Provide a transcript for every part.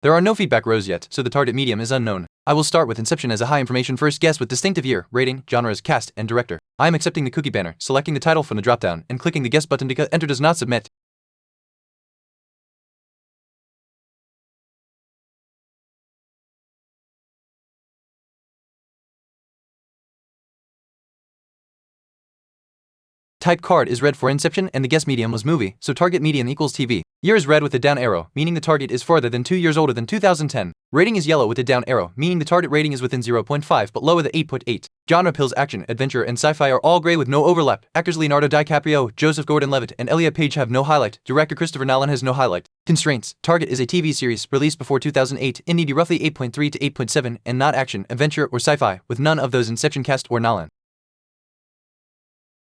There are no feedback rows yet, so the target medium is unknown. I will start with Inception as a high information first guess with distinctive year, rating, genres, cast, and director. I am accepting the cookie banner, selecting the title from the dropdown, and clicking the guess button to enter does not submit. Type card is red for Inception and the guess medium was movie, so target medium equals TV. Year is red with the down arrow, meaning the target is farther than 2 years older than 2010. Rating is yellow with the down arrow, meaning the target rating is within 0.5 but lower than 8.8. Genre pills action, adventure, and sci-fi are all gray with no overlap. Actors Leonardo DiCaprio, Joseph Gordon-Levitt, and Elliot Page have no highlight. Director Christopher Nolan has no highlight. Constraints: target is a TV series released before 2008, in need roughly 8.3 to 8.7, and not action, adventure, or sci-fi, with none of those Inception cast or Nolan.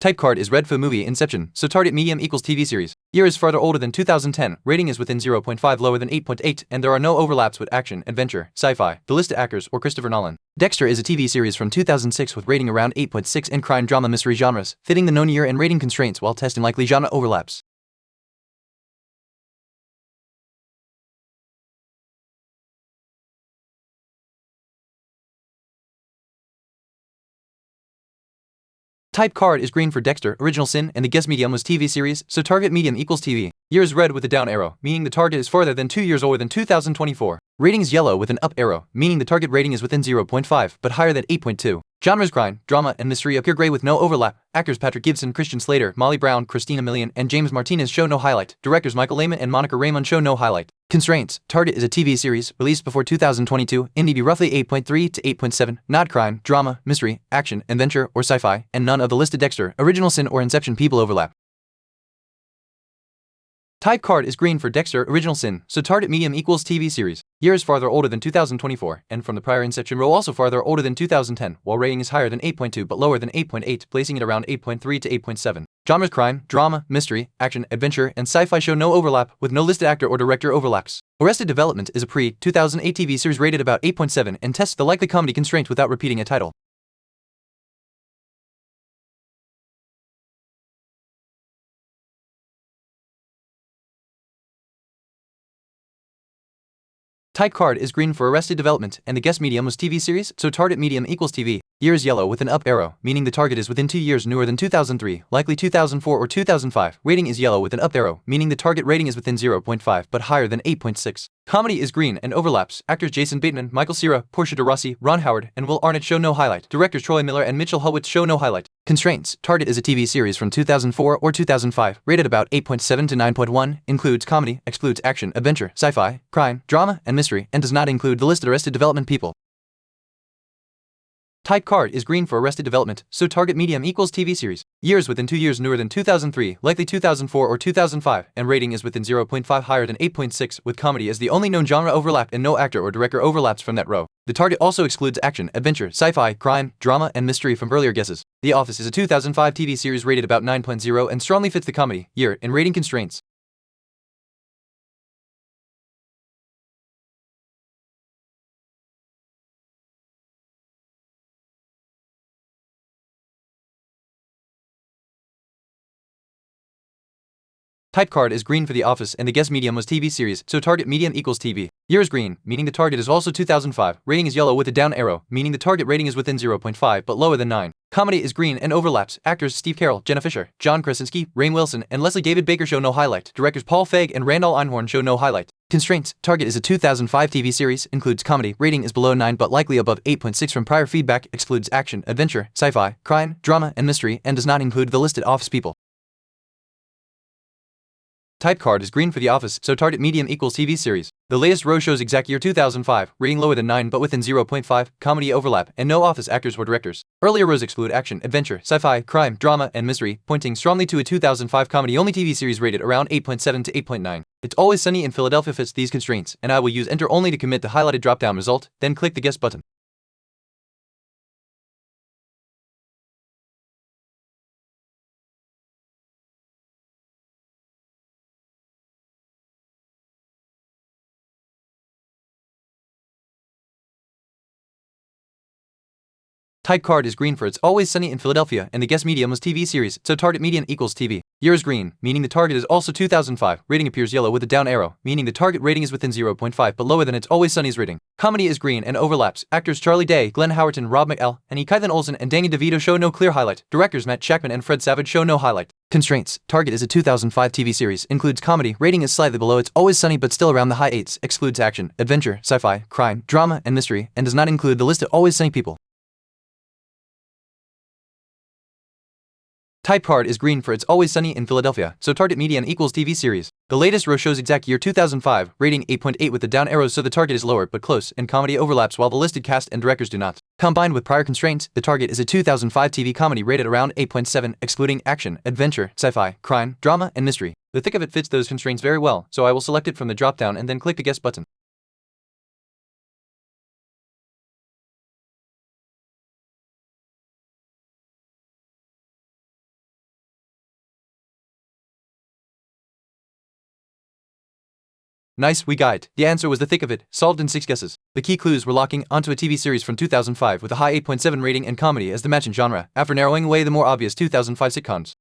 Type card is red for movie Inception, so target medium equals TV series. Year is farther older than 2010, rating is within 0.5 lower than 8.8, and there are no overlaps with action, adventure, sci-fi, the listed actors, or Christopher Nolan. Dexter is a TV series from 2006 with rating around 8.6 and crime drama mystery genres, fitting the known year and rating constraints while testing likely genre overlaps. Type card is green for Dexter, Original Sin, and the guess medium was TV series, so target medium equals TV. Year is red with a down arrow, meaning the target is farther than 2 years older than 2024. Rating is yellow with an up arrow, meaning the target rating is within 0.5 but higher than 8.2. Genres crime, drama, and mystery appear gray with no overlap. Actors Patrick Gibson, Christian Slater, Molly Brown, Christina Milian, and James Martinez show no highlight. Directors Michael Lehman and Monica Raymond show no highlight. Constraints: target is a TV series released before 2022, in DB roughly 8.3 to 8.7, not crime, drama, mystery, action, adventure, or sci-fi, and none of the listed Dexter, Original Sin, or Inception people overlap. Type card is green for Dexter, Original Sin, so target medium equals TV series. Year is farther older than 2024, and from the prior Inception row also farther older than 2010, while rating is higher than 8.2 but lower than 8.8, placing it around 8.3 to 8.7. Genres crime, drama, mystery, action, adventure, and sci-fi show no overlap, with no listed actor or director overlaps. Arrested Development is a pre-2008 TV series rated about 8.7 and tests the likely comedy constraint without repeating a title. Type card is green for Arrested Development, and the guess medium was TV series, so target medium equals TV. Year is yellow with an up arrow, meaning the target is within 2 years newer than 2003, likely 2004 or 2005. Rating is yellow with an up arrow, meaning the target rating is within 0.5 but higher than 8.6. Comedy is green and overlaps. Actors Jason Bateman, Michael Cera, Portia de Rossi, Ron Howard, and Will Arnett show no highlight. Directors Troy Miller and Mitchell Hurwitz show no highlight. Constraints: target is a TV series from 2004 or 2005, rated about 8.7 to 9.1, includes comedy, excludes action, adventure, sci-fi, crime, drama, and mystery, and does not include the listed Arrested Development people. Type card is green for Arrested Development, so target medium equals TV series. Years within 2 years newer than 2003, likely 2004 or 2005, and rating is within 0.5 higher than 8.6, with comedy as the only known genre overlap and no actor or director overlaps from that row. The target also excludes action, adventure, sci-fi, crime, drama, and mystery from earlier guesses. The Office is a 2005 TV series rated about 9.0 and strongly fits the comedy, year, and rating constraints. Type card is green for The Office, and the guess medium was TV series, so target medium equals TV. Year is green, meaning the target is also 2005. Rating is yellow with a down arrow, meaning the target rating is within 0.5 but lower than 9. Comedy is green and overlaps. Actors Steve Carell, Jenna Fisher, John Krasinski, Rainn Wilson, and Leslie David Baker show no highlight. Directors Paul Feig and Randall Einhorn show no highlight. Constraints: target is a 2005 TV series, includes comedy, rating is below 9 but likely above 8.6 from prior feedback, excludes action, adventure, sci-fi, crime, drama, and mystery, and does not include the listed Office people. Type card is green for The Office, so target medium equals TV series. The latest row shows exact year 2005, rating lower than 9 but within 0.5, comedy overlap, and no Office actors or directors. Earlier rows exclude action, adventure, sci-fi, crime, drama, and mystery, pointing strongly to a 2005 comedy-only TV series rated around 8.7 to 8.9. It's Always Sunny in Philadelphia fits these constraints, and I will use Enter only to commit the highlighted drop-down result, then click the Guess button. Type card is green for It's Always Sunny in Philadelphia, and the guest medium was TV series, so target median equals TV. Year is green, meaning the target is also 2005. Rating appears yellow with a down arrow, meaning the target rating is within 0.5 but lower than It's Always Sunny's rating. Comedy is green and overlaps. Actors Charlie Day, Glenn Howerton, Rob McElhenney, and Keithan Olsen and Danny DeVito show no clear highlight. Directors Matt Shackman and Fred Savage show no highlight. Constraints. Target is a 2005 TV series, includes comedy, rating is slightly below It's Always Sunny but still around the high 8s, excludes action, adventure, sci-fi, crime, drama, and mystery, and does not include the list of Always Sunny people. Type card is green for It's Always Sunny in Philadelphia, so target median equals TV series. The latest row shows exact year 2005, rating 8.8 with the down arrows, so the target is lower but close, and comedy overlaps while the listed cast and directors do not. Combined with prior constraints, the target is a 2005 TV comedy rated around 8.7, excluding action, adventure, sci-fi, crime, drama, and mystery. The thick of it fits those constraints very well, so I will select it from the drop-down and then click the Guess button. Nice, we got it. The answer was the thick of it, solved in 6 guesses. The key clues were locking onto a TV series from 2005 with a high 8.7 rating and comedy as the matching genre, after narrowing away the more obvious 2005 sitcoms.